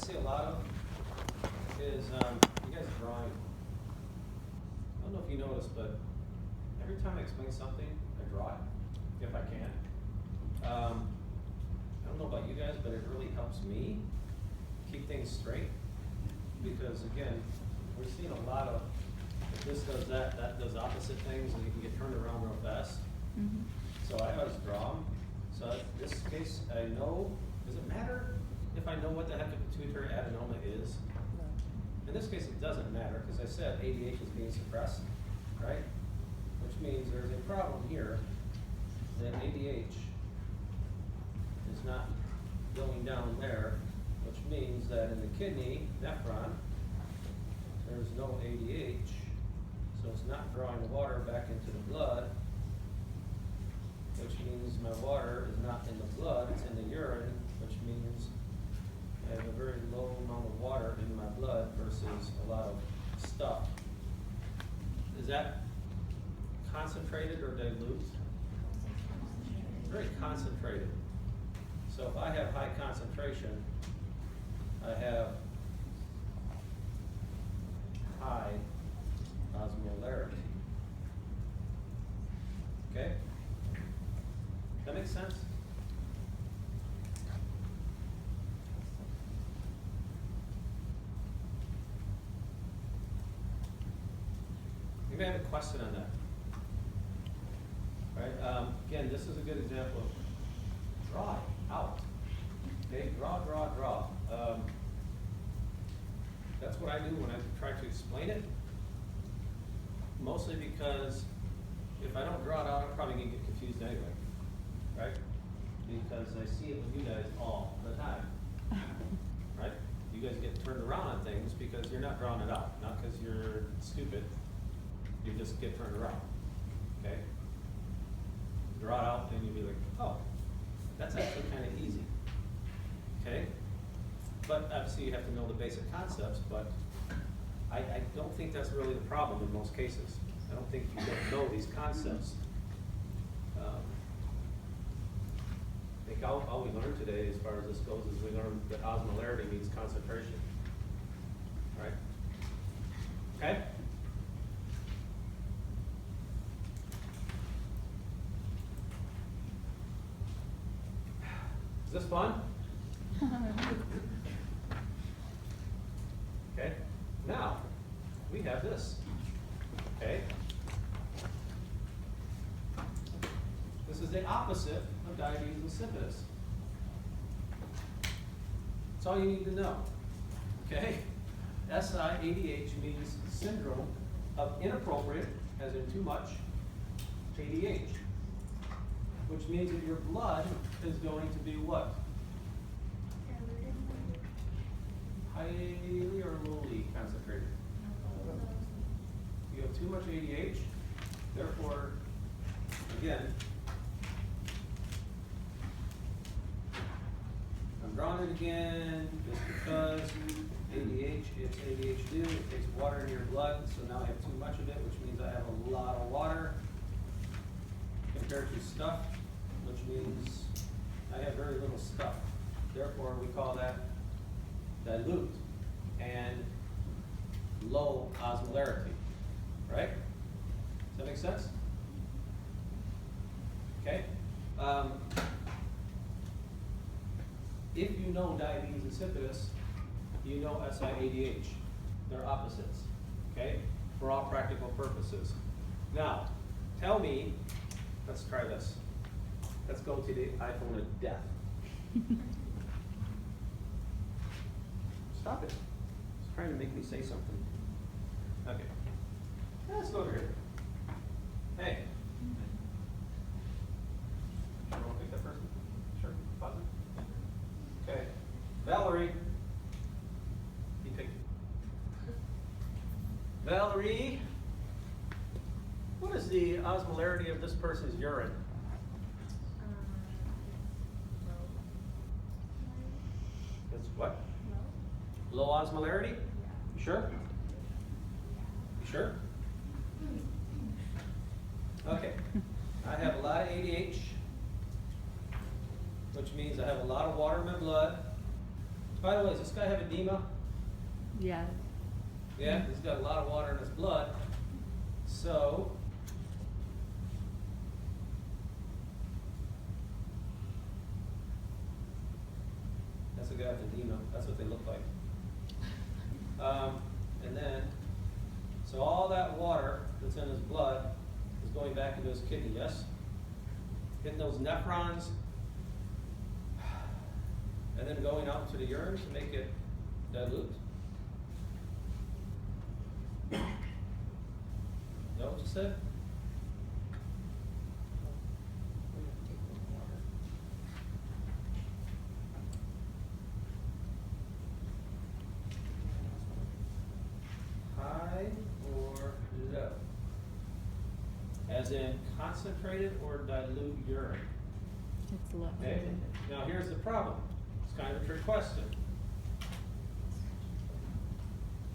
see a lot of is you guys drawing. I don't know if you noticed, but every time I explain something, I draw it, if I can. I don't know about you guys, but it really helps me keep things straight. Because again, we're seeing a lot of, if this does that, that does opposite things, and you can get turned around real fast. Mm-hmm. So I always draw them. So in this case, I know, does it matter if I know what the heck a pituitary adenoma is? In this case, it doesn't matter, because I said ADH is being suppressed, right? Which means there's a problem here that ADH is not going down there, which means that in the kidney, nephron, there's no ADH, so it's not drawing the water back into the blood, which means my water is not in the blood, it's in the urine, which means I have a very low amount of water in my blood versus a lot of stuff. Is that concentrated or dilute? Very concentrated. So if I have high concentration, I have high osmolarity. Okay? That makes sense? You may have a question on that. Right? Again, this is a good example of draw it out. Okay, draw. That's what I do when I try to explain it. Mostly because if I don't draw it out, I'm probably gonna get confused anyway. Right? Because I see it with you guys all the time. Right? You guys get turned around on things because you're not drawing it out, not because you're stupid. You just get turned around. Okay? Draw it out, and you'll be like, oh, that's actually kind of easy. Okay? But obviously you have to know the basic concepts, but I don't think that's really the problem in most cases. I don't think you don't know these concepts. I think all we learned today as far as this goes is we learned that osmolarity means concentration. Right? Okay? Is this fun? Okay, now we have this. Okay, this is the opposite of diabetes insipidus. That's all you need to know. Okay, SIADH means syndrome of inappropriate, as in too much, ADH, which means that your blood is going to be what? Highly or lowly concentrated. You have too much ADH, therefore, again, I'm drawing it again just because ADH, it's ADHD, it takes water in your blood, so now I have too much of it, which means I have a lot of water compared to stuff, which means I have very little stuff. Therefore, we call that dilute and low osmolarity, right? Does that make sense? Okay. If you know diabetes insipidus, you know SIADH. They're opposites, okay? For all practical purposes. Now, tell me, let's try this. Let's go to the iPhone of death. Stop it. It's trying to make me say something. Okay. Let's go over here. Hey. Sure, we'll pick that person. Sure, positive. Okay. Valerie. You pick. Valerie. What is the osmolarity of this person's urine? It's what? Low osmolarity? You sure? You sure? Okay. I have a lot of ADH, which means I have a lot of water in my blood, By the way, does this guy have edema? Yeah. Yeah, he's got a lot of water in his blood. So, that's a guy with edema. That's what they look like. And then, so all that water that's in his blood is going back into his kidney, yes? Hitting those nephrons, and then going out to the urine to make it dilute. Is that what you said? High or low? As in concentrated or dilute urine? It's low. Okay, now here's the problem. It's kind of a trick question.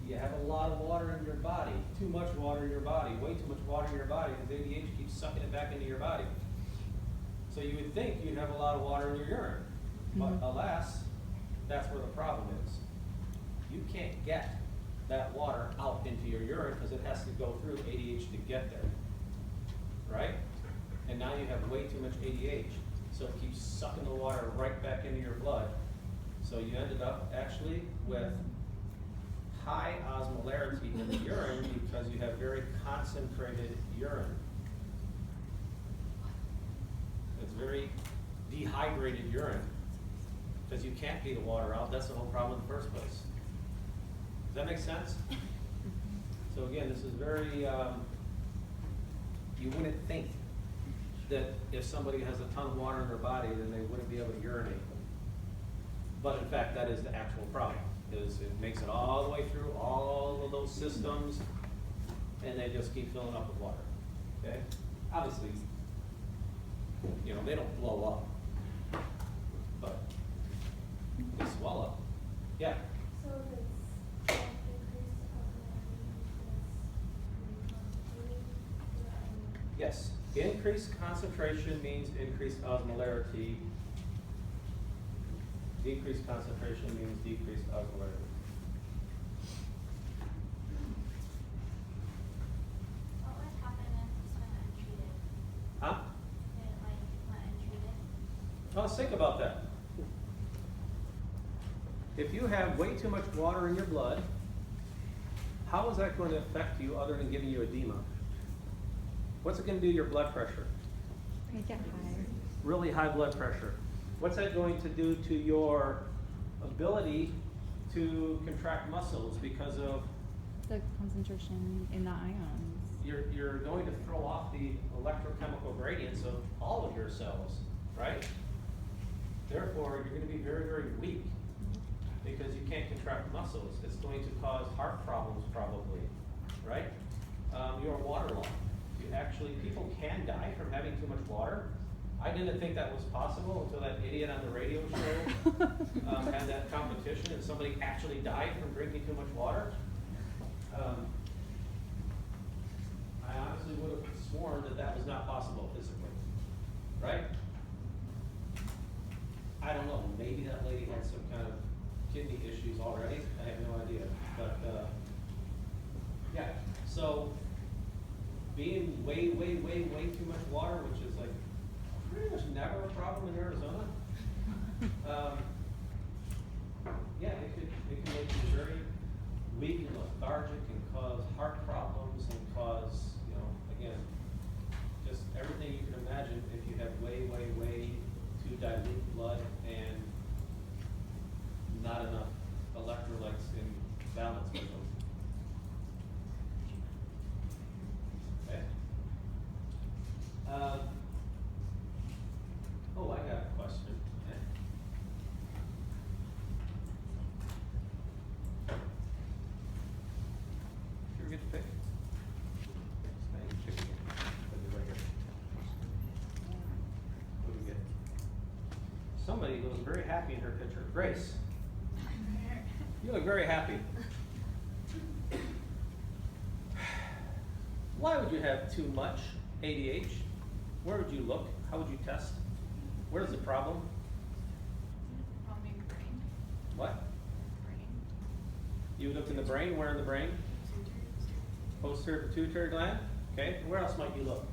You have a lot of water in your body, too much water in your body, way too much water in your body, because ADH keeps sucking it back into your body. So you would think you'd have a lot of water in your urine, but alas, that's where the problem is. You can't get that water out into your urine because it has to go through ADH to get there, right? And now you have way too much ADH, so it keeps sucking the water right back into your blood. So you ended up actually with high osmolarity in the urine because you have very concentrated urine. It's very dehydrated urine because you can't pee the water out. That's the whole problem in the first place. Does that make sense? So again, this is very, you wouldn't think that if somebody has a ton of water in their body, then they wouldn't be able to urinate. But in fact, that is the actual problem. Is it makes it all the way through all of those systems, and they just keep filling up with water. Okay? Obviously, you know, they don't blow up, but they swell up. Yeah? So if it's increased osmolarity, Yes. Increased concentration means increased osmolarity. Decreased concentration means decreased osmolarity. what would happen if this went untreated? Huh? If it went untreated? Now let's think about that. If you have way too much water in your blood, how is that going to affect you other than giving you edema? What's it going to do to your blood pressure? I get higher. Really high blood pressure. What's that going to do to your ability to contract muscles because of The concentration in the ions. you're going to throw off the electrochemical gradients of all of your cells, right? Therefore, you're going to be very, very weak because you can't contract muscles. It's going to cause heart problems probably, right? Your water loss. People can die from having too much water. I didn't think that was possible until that idiot on the radio show had that competition and somebody actually died from drinking too much water. I honestly would have sworn that that was not possible physically, right? I don't know, maybe that lady had some kind of kidney issues already, I have no idea, but, yeah, so being way too much water, which is like pretty much never a problem in Arizona. Yeah, it can make you very weak and lethargic and cause heart problems and cause, you know, again, just everything you can imagine if you have way too dilute blood and not enough electrolytes in balance with them. Okay. Oh, I got a question. Did you ever get to pick? Pick again. Right here. What do we get? Somebody looks very happy in her picture. Grace. You look very happy. Why would you have too much ADH? Where would you look? How would you test? Where's the problem? From your brain. What? You look in the brain, where in the brain? Posterior pituitary gland, okay, where else might you look?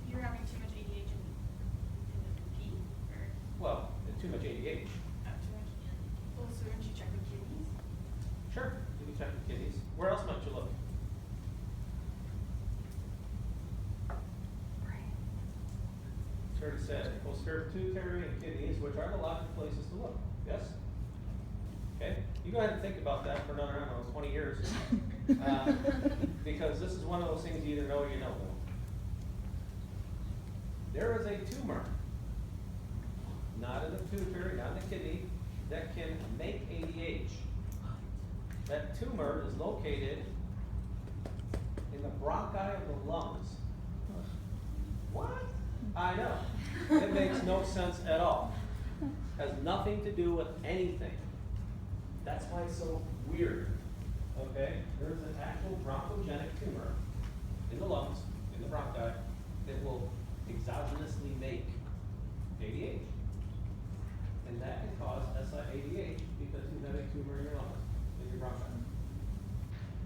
You're having too much ADH in the pee, or Well, too much ADH. not too much? Well, so wouldn't you check the kidneys? Sure, you can check the kidneys. Where else might you look? It's already said, posterior pituitary and kidneys, which are the logical places to look, yes? Okay, you go ahead and think about that for another, I don't know, 20 years. Because this is one of those things you either know or you don't know. There is a tumor, not in the pituitary, not in the kidney, that can make ADH. That tumor is located in the bronchi of the lungs. What? I know. It makes no sense at all. Has nothing to do with anything. That's why it's so weird. Okay? There's an actual bronchogenic tumor in the lungs, in the bronchi, that will exogenously make ADH. And that can cause SIADH because you have a tumor in your lungs, in your bronchi.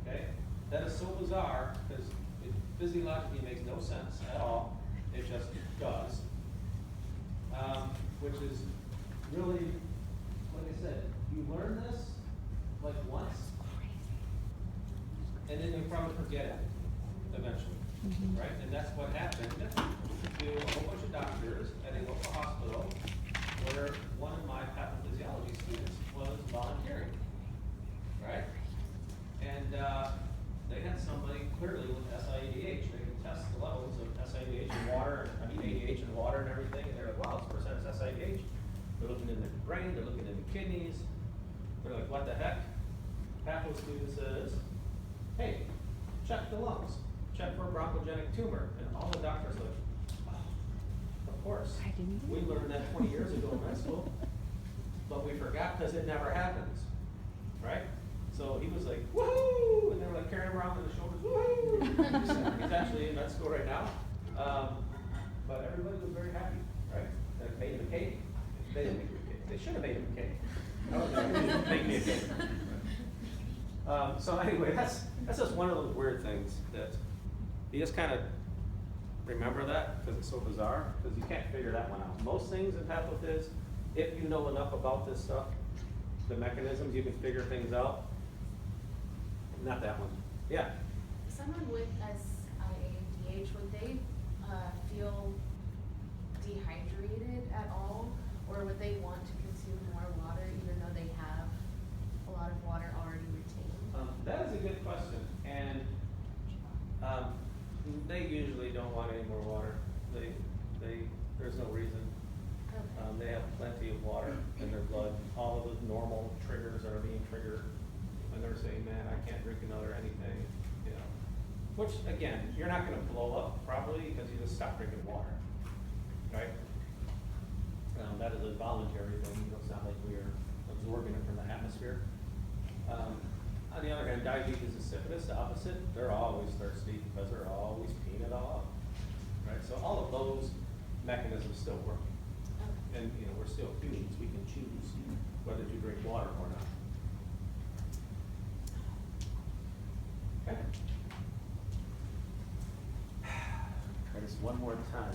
Okay? That is so bizarre because it physiologically makes no sense at all. It just does. Which is really, like I said, you learn this like once, and then you probably forget it eventually, right? And that's what happened to a whole bunch of doctors at a local hospital where one of my pathophysiology students was volunteering, right? And they had somebody clearly with SIADH. They could test the levels of SIADH in water, ADH in water and everything, and they're like, wow, this person has SIADH. They're looking in the brain, they're looking in the kidneys. They're like, what the heck? Patho student says, hey, check the lungs, check for a bronchogenic tumor. And all the doctors are like, oh, of course. I didn't do We it." learned that 20 years ago in med school, but we forgot because it never happens, right? So he was like, woohoo! And they were like carrying him around on the shoulders, woohoo! He's actually in med school right now. But everybody was very happy, right? They made him a cake. They didn't make him a cake. They should have made him a cake. Make me a cake. So anyway, that's just one of those weird things that you just kind of remember that because it's so bizarre, because you can't figure that one out. Most things in pathophys, if you know enough about this stuff, the mechanisms, you can figure things out. Not that one. Yeah. Someone with SIADH, would they feel dehydrated at all? Or would they want to consume more water even though they have a lot of water already retained? That is a good question. And they usually don't want any more water. There's no reason. Okay. They have plenty of water in their blood. All of the normal triggers are being triggered. And they're saying, man, I can't drink another anything, you know. Which, again, you're not gonna blow up probably because you just stop drinking water, right? That is a voluntary thing, you know, it's not like we are absorbing it from the atmosphere. On the other hand, diabetes insipidus, the opposite, they're always thirsty because they're always peeing it all out, right? So all of those mechanisms still work. Okay. And, you know, we're still humans, we can choose whether to drink water or not. Okay. Try this one more time.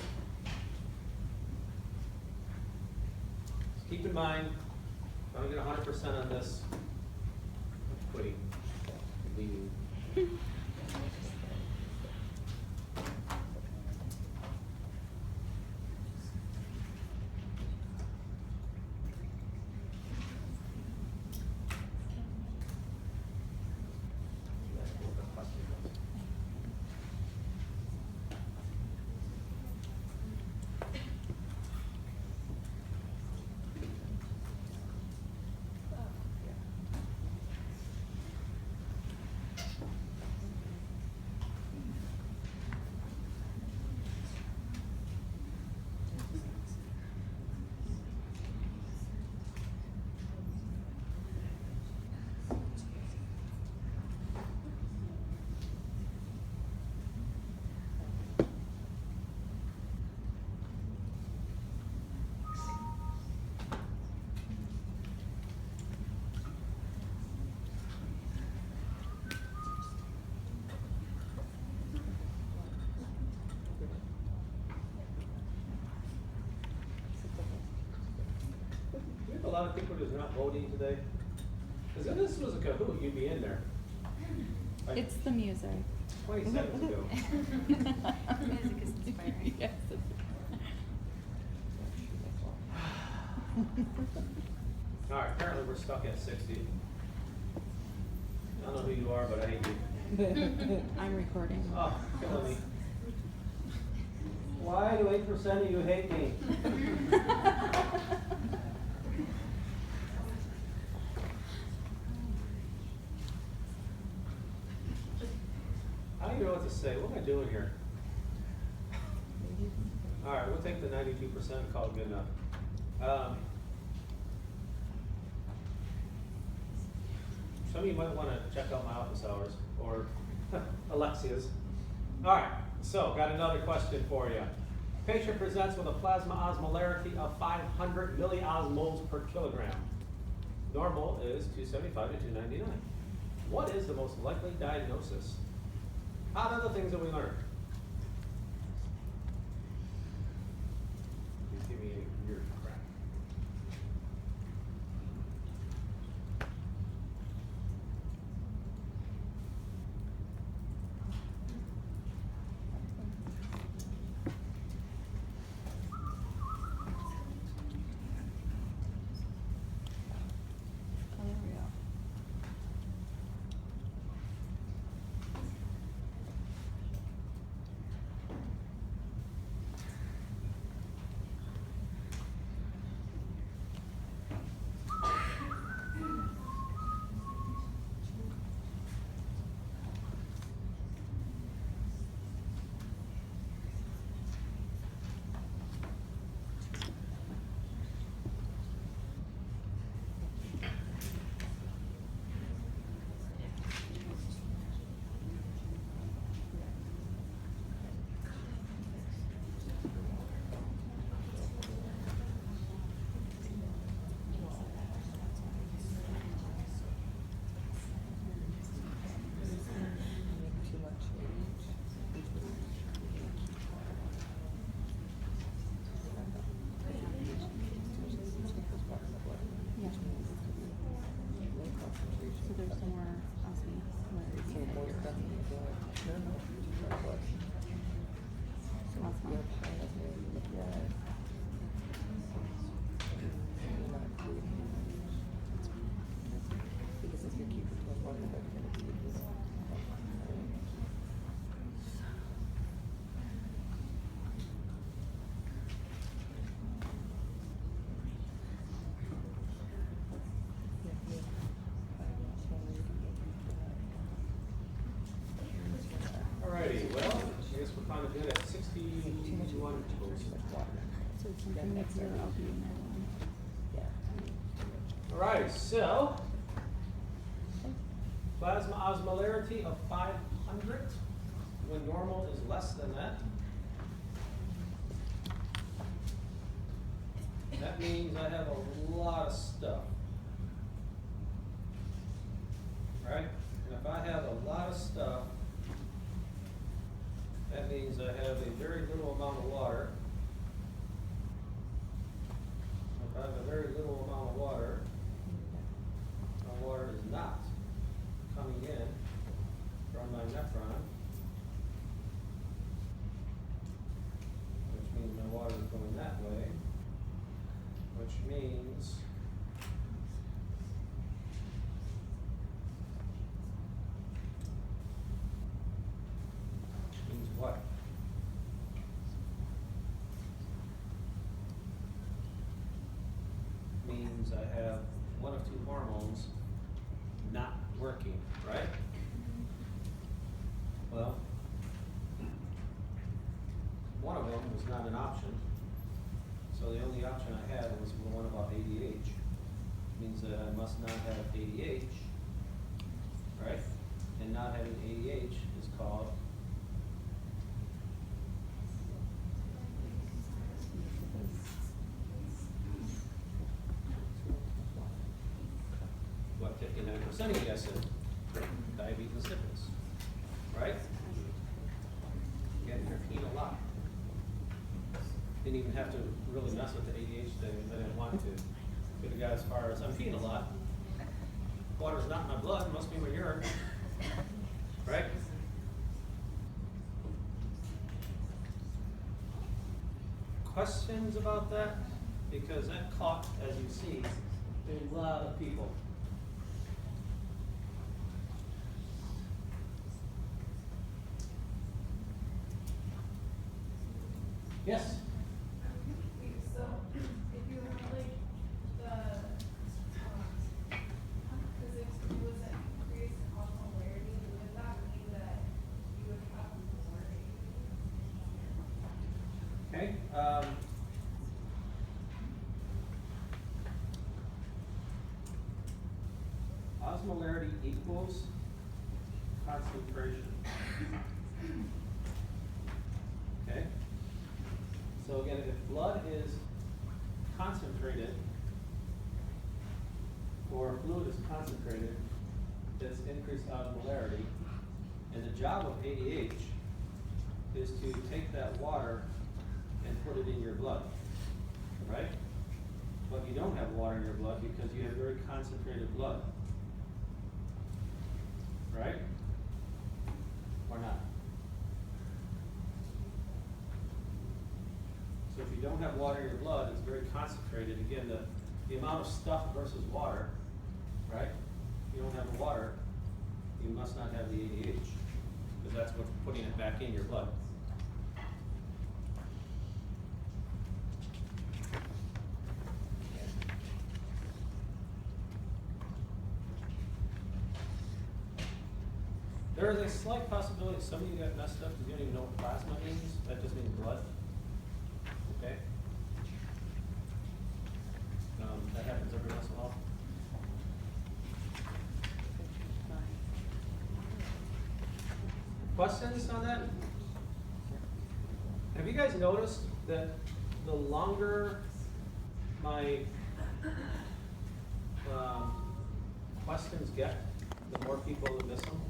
Just keep in mind, if I don't get 100% on this, I'm quitting, I'm leaving. lot of people who's not voting today? Cause if this was a Kahoot, you'd be in there. Like It's the music. 20 seconds ago. Music is inspiring. Yes. Alright, apparently we're stuck at 60. I don't know who you are, but I hate you. I'm recording. Oh, killing me. Why do 8% of you hate me? I don't even know what to say. What am I doing here? Alright, we'll take the 92% and call it good enough. Some of you might want to check out my office hours, or Alexia's. Alright, so got another question for you. Patient presents with a plasma osmolarity of 500 milliosmoles per kilogram. Normal is 275 to 299. What is the most likely diagnosis? Out of the things that we learned. Just give me any weird crap. Oh, there we go. Yeah. So there's some more Alrighty, well, I guess we're kind of good at 61. So it's something that's zero, I'll be in that one. Alright, so plasma osmolarity of 500 when normal is less than that. That means I have a lot of stuff. Right? And if I have a lot of stuff, that means I have a very little amount of water. If I have a very little amount of water, my water is not coming in from my nephron, which means my water is going that way, which means what? Means I have one of two hormones not working, right? Well, one of them was not an option. So the only option I had was the one about ADH. Means that I must not have ADH, right? And not having ADH is called what 59% of you guys said? Diabetes insipidus, right? Getting your feet a lot. Didn't even have to really mess with the ADH thing, I didn't want to. could have got as far as, I'm peeing a lot. Water's not in my blood, must be my urine. Right? Questions about that? Because that caught, as you see, a lot of people. Yes? So, if you have like the, physics was that increase osmolarity, would that mean that you would have more? Okay, osmolarity equals concentration. Okay? So again, if blood is concentrated, or fluid is concentrated, it's increased osmolarity, and the job of ADH is to take that water and put it in your blood, right? But you don't have water in your blood because you have very concentrated blood, right? Or not? So if you don't have water in your blood, it's very concentrated. Again, the amount of stuff versus water, right? If you don't have water, you must not have the ADH, because that's what's putting it back in your blood. There is a slight possibility some of you got messed up because you don't even know what plasma means. That just means blood. Okay? That happens every once in a while. Questions on that? Have you guys noticed that the longer my questions get, the more people that miss them?